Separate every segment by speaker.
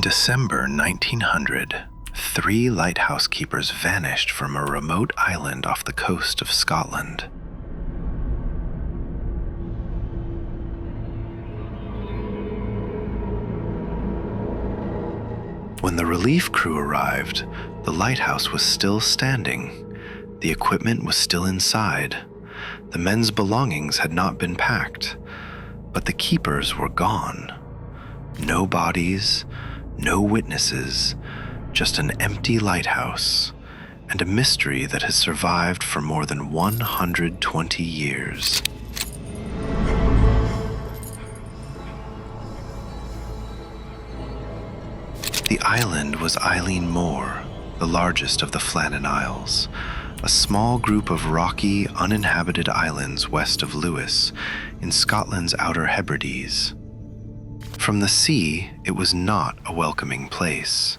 Speaker 1: December 1900, 3 lighthouse keepers vanished from a remote island off the coast of Scotland. When the relief crew arrived, the lighthouse was still standing. The equipment was still inside. The men's belongings had not been packed, but the keepers were gone. No bodies, no witnesses, just an empty lighthouse, and a mystery that has survived for more than 120 years. The island was Eilean Mor, the largest of the Flannan Isles, a small group of rocky, uninhabited islands west of Lewis, in Scotland's Outer Hebrides. From the sea, it was not a welcoming place.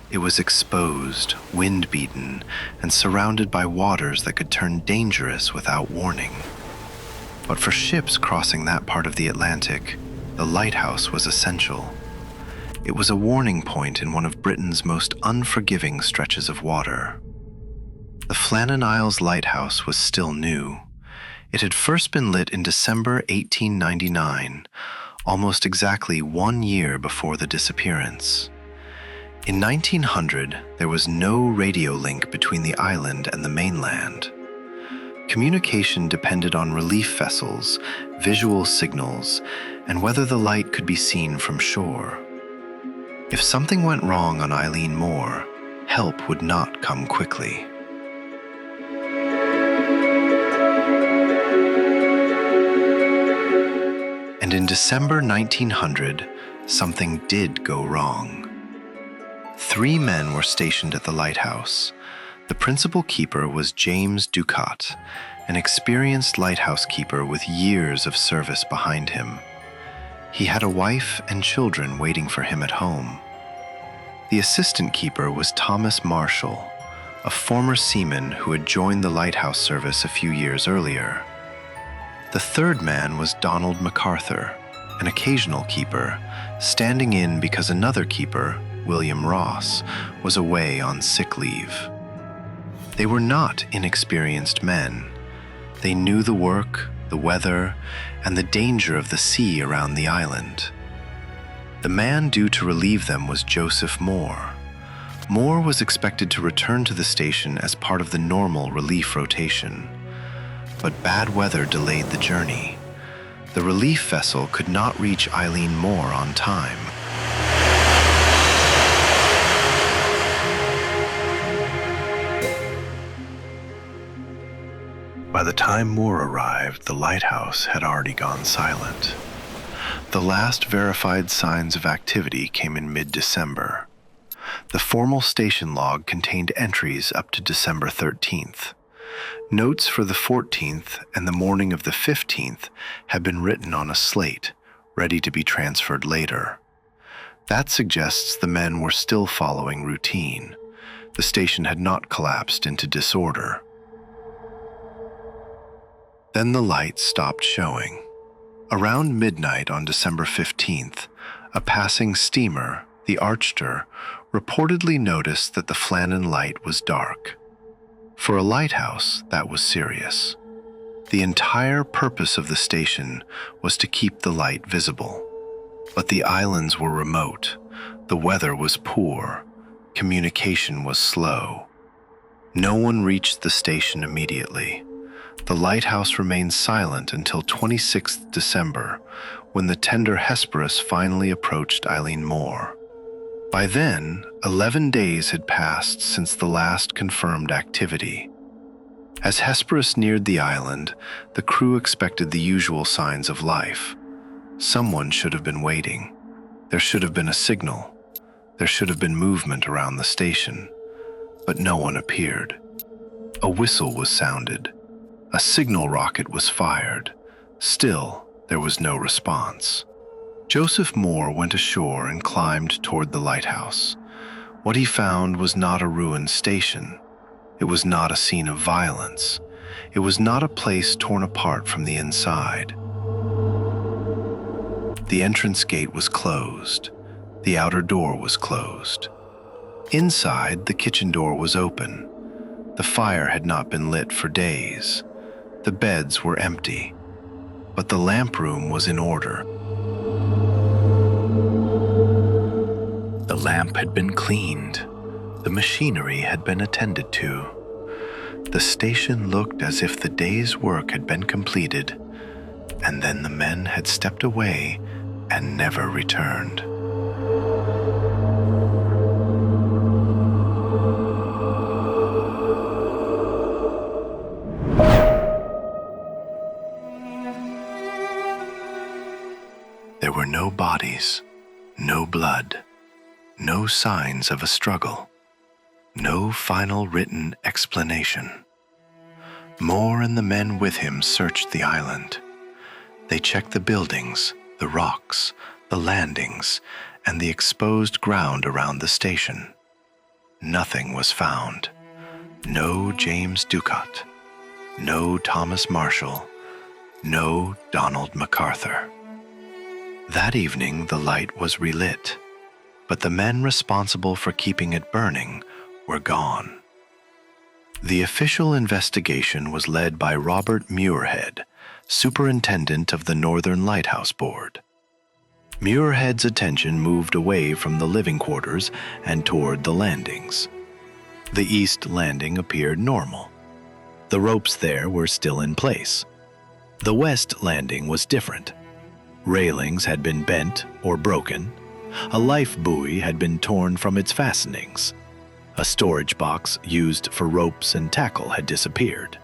Speaker 1: It was exposed, wind-beaten, and surrounded by waters that could turn dangerous without warning. But for ships crossing that part of the Atlantic, the lighthouse was essential. It was a warning point in one of Britain's most unforgiving stretches of water. The Flannan Isles lighthouse was still new. It had first been lit in December 1899, almost exactly 1 year before the disappearance. In 1900, there was no radio link between the island and the mainland. Communication depended on relief vessels, visual signals, and whether the light could be seen from shore. If something went wrong on Eilean Mor, help would not come quickly. And in December 1900, something did go wrong. 3 men were stationed at the lighthouse. The principal keeper was James Ducat, an experienced lighthouse keeper with years of service behind him. He had a wife and children waiting for him at home. The assistant keeper was Thomas Marshall, a former seaman who had joined the lighthouse service a few years earlier. The third man was Donald MacArthur, an occasional keeper, standing in because another keeper, William Ross, was away on sick leave. They were not inexperienced men. They knew the work, the weather, and the danger of the sea around the island. The man due to relieve them was Joseph Moore. Moore was expected to return to the station as part of the normal relief rotation. But bad weather delayed the journey. The relief vessel could not reach Eilean Mor on time. By the time Moore arrived, the lighthouse had already gone silent. The last verified signs of activity came in mid-December. The formal station log contained entries up to December 13th. Notes for the 14th and the morning of the 15th had been written on a slate, ready to be transferred later. That suggests the men were still following routine. The station had not collapsed into disorder. Then the lights stopped showing. Around midnight on December 15th, a passing steamer, the Archter, reportedly noticed that the Flannan light was dark. For a lighthouse, that was serious. The entire purpose of the station was to keep the light visible. But the islands were remote, the weather was poor, communication was slow. No one reached the station immediately. The lighthouse remained silent until 26th December, when the tender Hesperus finally approached Eilean Mor. By then, 11 days had passed since the last confirmed activity. As Hesperus neared the island, the crew expected the usual signs of life. Someone should have been waiting. There should have been a signal. There should have been movement around the station. But no one appeared. A whistle was sounded. A signal rocket was fired. Still, there was no response. Joseph Moore went ashore and climbed toward the lighthouse. What he found was not a ruined station. It was not a scene of violence. It was not a place torn apart from the inside. The entrance gate was closed. The outer door was closed. Inside, the kitchen door was open. The fire had not been lit for days. The beds were empty, but the lamp room was in order. The lamp had been cleaned. The machinery had been attended to. The station looked as if the day's work had been completed, and then the men had stepped away and never returned. There were no bodies, no blood, no signs of a struggle, no final written explanation. Moore and the men with him searched the island. They checked the buildings, the rocks, the landings, and the exposed ground around the station. Nothing was found. No James Ducott, no Thomas Marshall, no Donald MacArthur. That evening, the light was relit, but the men responsible for keeping it burning were gone. The official investigation was led by Robert Muirhead, superintendent of the Northern Lighthouse Board. Muirhead's attention moved away from the living quarters and toward the landings. The east landing appeared normal. The ropes there were still in place. The west landing was different. Railings had been bent or broken. A life buoy had been torn from its fastenings. A storage box used for ropes and tackle had disappeared.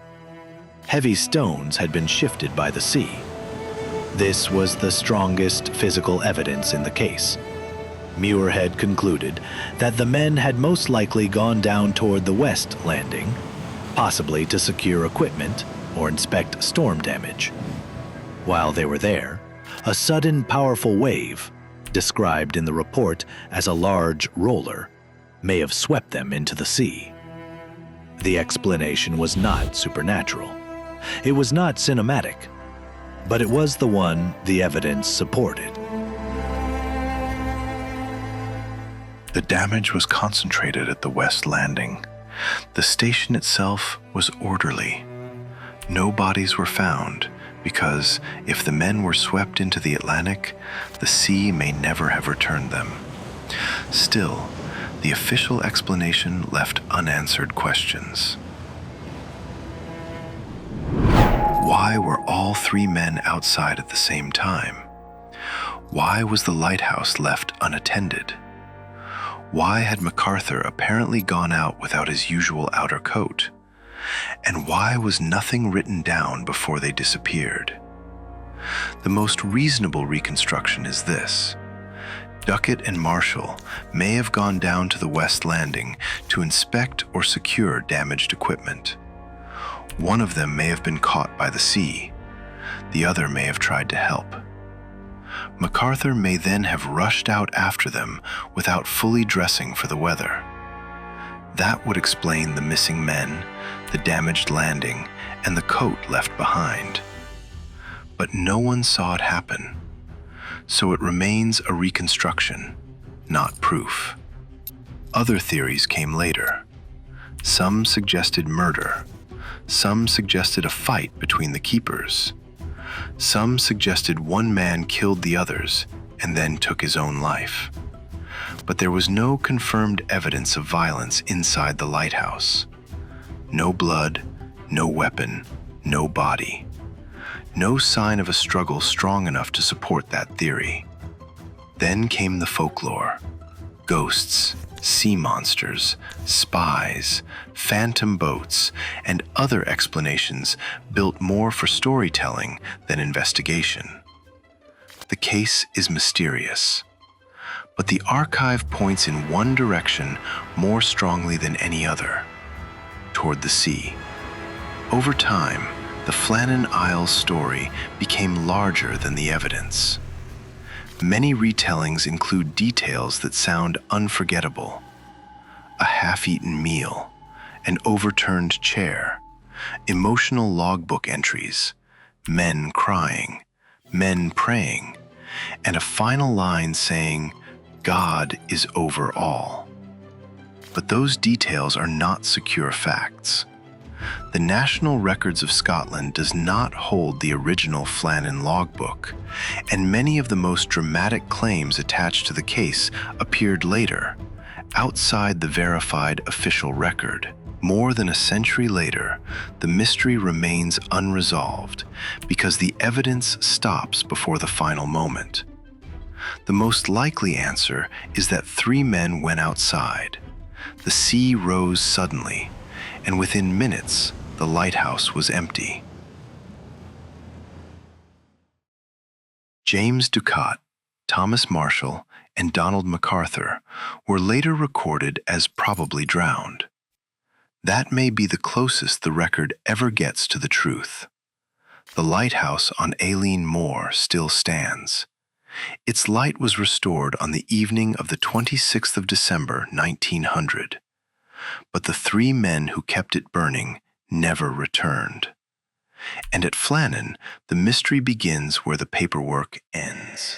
Speaker 1: Heavy stones had been shifted by the sea. This was the strongest physical evidence in the case. Muirhead concluded that the men had most likely gone down toward the west landing, possibly to secure equipment or inspect storm damage. While they were there, a sudden powerful wave, described in the report as a large roller, may have swept them into the sea. The explanation was not supernatural. It was not cinematic, but it was the one the evidence supported. The damage was concentrated at the west landing. The station itself was orderly. No bodies were found, because if the men were swept into the Atlantic, the sea may never have returned them. Still, the official explanation left unanswered questions. Why were all three men outside at the same time? Why was the lighthouse left unattended? Why had MacArthur apparently gone out without his usual outer coat? And why was nothing written down before they disappeared? The most reasonable reconstruction is this. Ducott and Marshall may have gone down to the west landing to inspect or secure damaged equipment. One of them may have been caught by the sea. The other may have tried to help. MacArthur may then have rushed out after them without fully dressing for the weather. That would explain the missing men, the damaged landing, and the coat left behind. But no one saw it happen, so it remains a reconstruction, not proof. Other theories came later. Some suggested murder. Some suggested a fight between the keepers. Some suggested one man killed the others and then took his own life. But there was no confirmed evidence of violence inside the lighthouse. No blood, no weapon, no body. No sign of a struggle strong enough to support that theory. Then came the folklore. Ghosts, sea monsters, spies, phantom boats, and other explanations built more for storytelling than investigation. The case is mysterious, but the archive points in one direction more strongly than any other, toward the sea. Over time, the Flannan Isles story became larger than the evidence. Many retellings include details that sound unforgettable. A half-eaten meal, an overturned chair, emotional logbook entries, men crying, men praying, and a final line saying, God is over all. But those details are not secure facts. The National Records of Scotland does not hold the original Flannan logbook, and many of the most dramatic claims attached to the case appeared later, outside the verified official record. More than a century later, the mystery remains unresolved because the evidence stops before the final moment. The most likely answer is that 3 men went outside. The sea rose suddenly, and within minutes, the lighthouse was empty. James Ducat, Thomas Marshall, and Donald MacArthur were later recorded as probably drowned. That may be the closest the record ever gets to the truth. The lighthouse on Aileen Moor still stands. Its light was restored on the evening of the 26th of December, 1900. But the 3 men who kept it burning never returned. And at Flannan, the mystery begins where the paperwork ends.